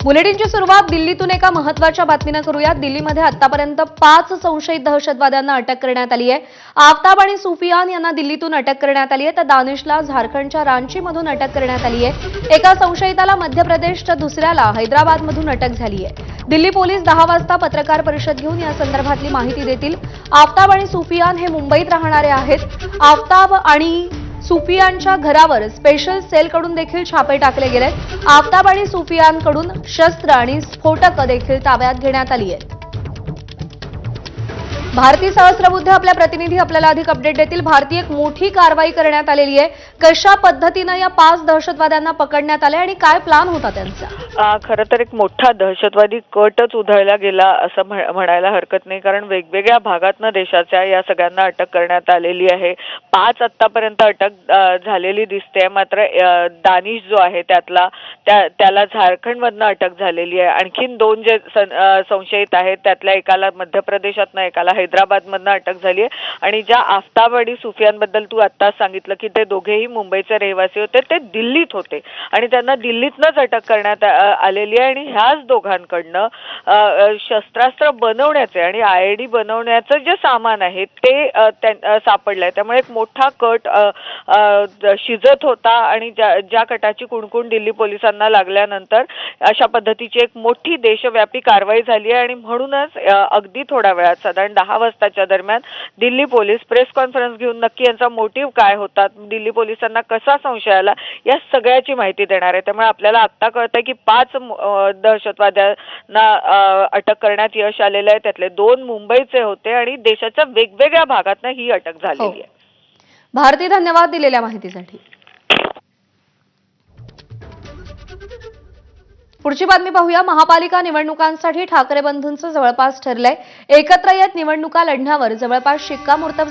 बुलेटिनची सुरुवात दिल्लीतून एका महत्त्वाच्या बातमीने करूयात। दिल्लीमध्ये आतापर्यंत 5 संशयित दहशतवाद्यांना अटक करण्यात आली आहे। आफ्ताब आणि सुफियान यांना दिल्लीतून अटक करण्यात आली आहे, तर दानिशला झारखंडच्या रांचीमधून अटक करण्यात आली आहे। एका संशयिताला मध्य प्रदेश तर दुसऱ्याला हैदराबादमधून अटक झाली आहे। दिल्ली पोलीस 10 वाजता पत्रकार परिषद घेऊन या संदर्भातली माहिती देतील। आफ्ताब आणि सुफियान हे मुंबईत राहणारे आहेत। आफ्ताब आणि सुफियानच्या घरावर स्पेशल सेलकडून देखील छापे टाकले गेले। आफ्ताब आणि सुफियानकडून शस्त्र आणि स्फोटकं देखील ताब्यात घेण्यात आली आहेत। भारती सहस्त्रबुद्धे आपल्या प्रतिनिधी आपल्याला अधिक अपडेट देतील। भारती, एक मोठी कारवाई करण्यात आलेली आहे, कशा पद्धतीने या 5 दहशतवाद्यांना पकडण्यात आले आणि काय प्लान होता त्यांचा? खरं तर एक मोठा दहशतवादी कटच उधळला गेला असं म्हणायला हरकत नाही, कारण वेगवेगळ्या भागातनं देशाच्या या सगळ्यांना अटक करण्यात आलेली आहे। 5 आतापर्यंत अटक झालेली दिसते, मात्र दानिश जो आहे त्याला झारखंडमधनं अटक झालेली आहे। आणखीन 2 जे संशयित आहेत त्यातल्या एकाला मध्य प्रदेशातनं, एकाला हैदराबादमधनं अटक झाली आहे। आणि ज्या आफ्ताब आणि सुफियानबद्दल तू आत्ताच सांगितलं की ते दोघेही मुंबईचे रहिवासी होते, ते दिल्लीत होते आणि त्यांना दिल्लीतनंच अटक करण्यात आलेली आहे। आणि ह्याच दोघांकडनं शस्त्रास्त्र बनवण्याचे आणि IED बनवण्याचं जे सामान आहे ते सापडलंय। त्यामुळे एक मोठा कट शिजत होता आणि ज्या कटाची कुणकुण दिल्ली पोलिसांना लागल्यानंतर अशा पद्धतीची एक मोठी देशव्यापी कारवाई झाली आहे। आणि म्हणूनच अगदी थोड्या वेळात, साधारण 10 वाजताच्या दरम्यान दिल्ली पोलीस प्रेस कॉन्फरन्स घेऊन नक्की यांचा मोटिव्ह काय होता, दिल्ली पोलिसांना कसा संशय आला, या सगळ्याची माहिती देणार आहे। त्यामुळे आपल्याला आता कळतंय की 5 दहशतवाद्यांना अटक करण्यात यश आलेलं आहे, त्यातले 2 मुंबईचे होते आणि देशाच्या वेगवेगळ्या भागातनं ही अटक झालेली आहे। भारती, धन्यवाद दिलेल्या माहितीसाठी। पुढची बातमी पाहूया। महापालिका निवडणुकांसाठी ठाकरे बंधूंचं जवळपास ठरलंय। एकत्र येत निवडणुका लढण्यावर जवळपास शिक्कामोर्तब